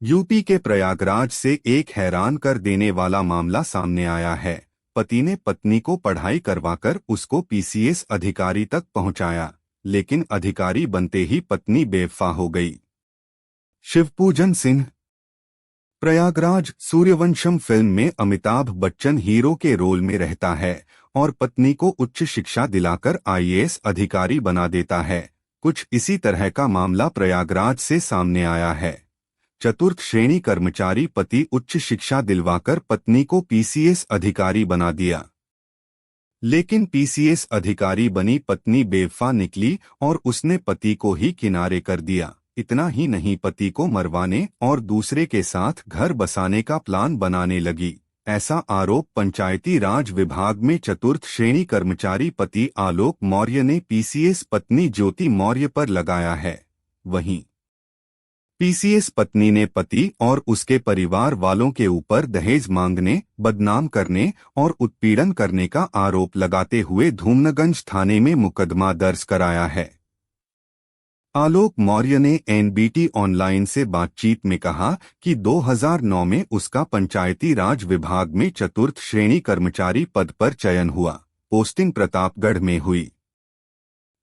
UP के प्रयागराज से एक हैरान कर देने वाला मामला सामने आया है। पति ने पत्नी को पढ़ाई करवाकर उसको पीसीएस अधिकारी तक पहुंचाया, लेकिन अधिकारी बनते ही पत्नी बेवफा हो गई। शिवपूजन सिंह। प्रयागराज सूर्यवंशम फिल्म में अमिताभ बच्चन हीरो के रोल में रहता है और पत्नी को उच्च शिक्षा दिलाकर आईएएस अधिकारी बना देता है। कुछ इसी तरह का मामला प्रयागराज से सामने आया है। चतुर्थ श्रेणी कर्मचारी पति उच्च शिक्षा दिलवाकर पत्नी को पीसीएस अधिकारी बना दिया, लेकिन पीसीएस अधिकारी बनी पत्नी बेवफा निकली और उसने पति को ही किनारे कर दिया। इतना ही नहीं, पति को मरवाने और दूसरे के साथ घर बसाने का प्लान बनाने लगी। ऐसा आरोप पंचायती राज विभाग में चतुर्थ श्रेणी कर्मचारी पति आलोक मौर्य ने पीसीएस पत्नी ज्योति मौर्य पर लगाया है। वहीं पीसीएस पत्नी ने पति और उसके परिवार वालों के ऊपर दहेज मांगने, बदनाम करने और उत्पीड़न करने का आरोप लगाते हुए धूमनगंज थाने में मुकदमा दर्ज कराया है। आलोक मौर्य ने एनबीटी ऑनलाइन से बातचीत में कहा कि 2009 में उसका पंचायती राज विभाग में चतुर्थ श्रेणी कर्मचारी पद पर चयन हुआ। पोस्टिंग प्रतापगढ़ में हुई।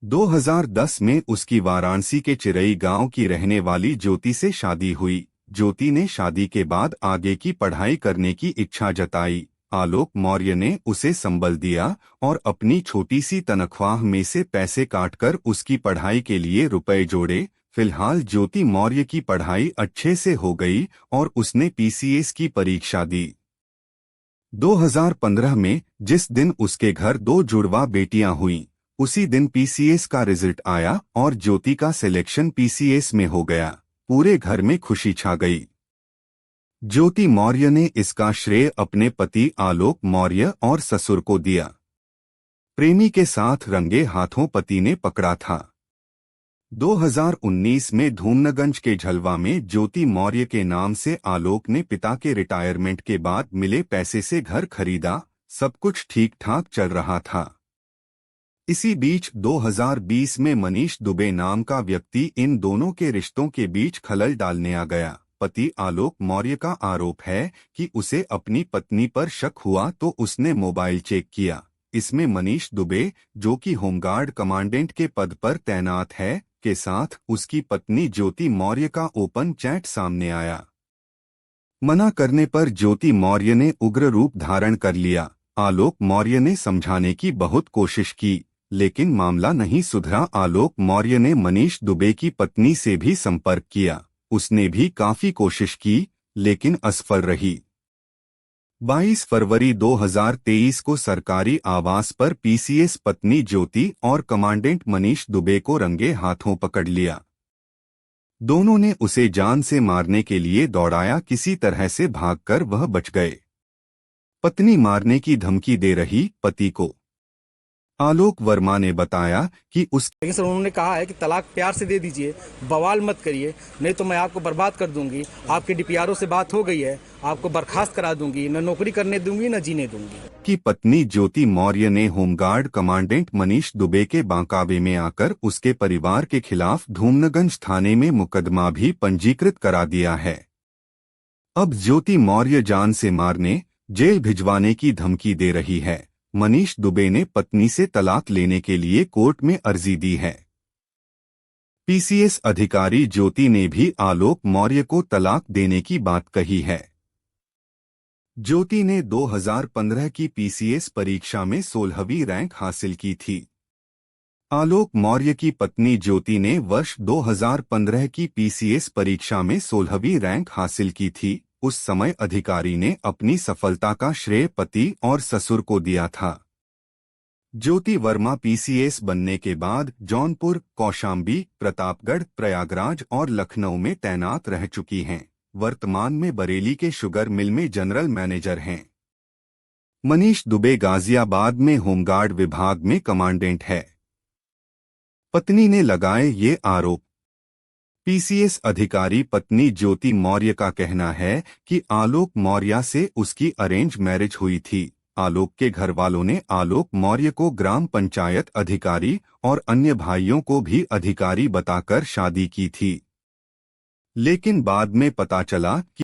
2010 में उसकी वाराणसी के चिरई गांव की रहने वाली ज्योति से शादी हुई। ज्योति ने शादी के बाद आगे की पढ़ाई करने की इच्छा जताई। आलोक मौर्य ने उसे संबल दिया और अपनी छोटी सी तनख्वाह में से पैसे काटकर उसकी पढ़ाई के लिए रुपए जोड़े। फिलहाल ज्योति मौर्य की पढ़ाई अच्छे से हो गई और उसने पीसीएस की परीक्षा दी। 2015 में जिस दिन उसके घर 2 जुड़वा बेटियां हुईं, उसी दिन पीसीएस का रिजल्ट आया और ज्योति का सिलेक्शन पीसीएस में हो गया। पूरे घर में खुशी छा गई। ज्योति मौर्य ने इसका श्रेय अपने पति आलोक मौर्य और ससुर को दिया। प्रेमी के साथ रंगे हाथों पति ने पकड़ा था। 2019 में धूमनगंज के झलवा में ज्योति मौर्य के नाम से आलोक ने पिता के रिटायरमेंट के बाद मिले पैसे से घर खरीदा। सब कुछ ठीक ठाक चल रहा था। इसी बीच 2020 में मनीष दुबे नाम का व्यक्ति इन दोनों के रिश्तों के बीच खलल डालने आ गया। पति आलोक मौर्य का आरोप है कि उसे अपनी पत्नी पर शक हुआ तो उसने मोबाइल चेक किया। इसमें मनीष दुबे, जो कि होमगार्ड कमांडेंट के पद पर तैनात है, के साथ उसकी पत्नी ज्योति मौर्य का ओपन चैट सामने आया। मना करने पर ज्योति मौर्य ने उग्र रूप धारण कर लिया। आलोक मौर्य ने समझाने की बहुत कोशिश की, लेकिन मामला नहीं सुधरा। आलोक मौर्य ने मनीष दुबे की पत्नी से भी संपर्क किया। उसने भी काफी कोशिश की, लेकिन असफल रही। 22 फरवरी 2023 को सरकारी आवास पर पीसीएस पत्नी ज्योति और कमांडेंट मनीष दुबे को रंगे हाथों पकड़ लिया। दोनों ने उसे जान से मारने के लिए दौड़ाया। किसी तरह से भागकर वह बच गए। पत्नी मारने की धमकी दे रही पति को। आलोक वर्मा ने बताया कि लेकिन सर उन्होंने कहा है कि तलाक प्यार से दे दीजिए, बवाल मत करिए, नहीं तो मैं आपको बर्बाद कर दूंगी। आपके डीपीआरओ से बात हो गई है, आपको बर्खास्त करा दूंगी, न नौकरी करने दूंगी न जीने दूंगी। कि पत्नी ज्योति मौर्य ने होमगार्ड कमांडेंट मनीष दुबे के बांकावे में आकर उसके परिवार के खिलाफ धूमनगंज थाने में मुकदमा भी पंजीकृत करा दिया है। अब ज्योति मौर्य जान से मारने, जेल भिजवाने की धमकी दे रही है। मनीष दुबे ने पत्नी से तलाक लेने के लिए कोर्ट में अर्जी दी है। पीसीएस अधिकारी ज्योति ने भी आलोक मौर्य को तलाक देने की बात कही है। ज्योति ने 2015 की पीसीएस परीक्षा में 16वीं रैंक हासिल की थी। आलोक मौर्य की पत्नी ज्योति ने वर्ष 2015 की पीसीएस परीक्षा में 16वीं रैंक हासिल की थी। उस समय अधिकारी ने अपनी सफलता का श्रेय पति और ससुर को दिया था। ज्योति वर्मा पीसीएस बनने के बाद जौनपुर, कौशाम्बी, प्रतापगढ़, प्रयागराज और लखनऊ में तैनात रह चुकी हैं। वर्तमान में बरेली के शुगर मिल में जनरल मैनेजर हैं। मनीष दुबे गाजियाबाद में होमगार्ड विभाग में कमांडेंट है। पत्नी ने लगाए ये आरोप। पीसीएस अधिकारी पत्नी ज्योति मौर्य का कहना है कि आलोक मौर्य से उसकी अरेंज मैरिज हुई थी। आलोक के घर वालों ने आलोक मौर्य को ग्राम पंचायत अधिकारी और अन्य भाइयों को भी अधिकारी बताकर शादी की थी। लेकिन बाद में पता चला कि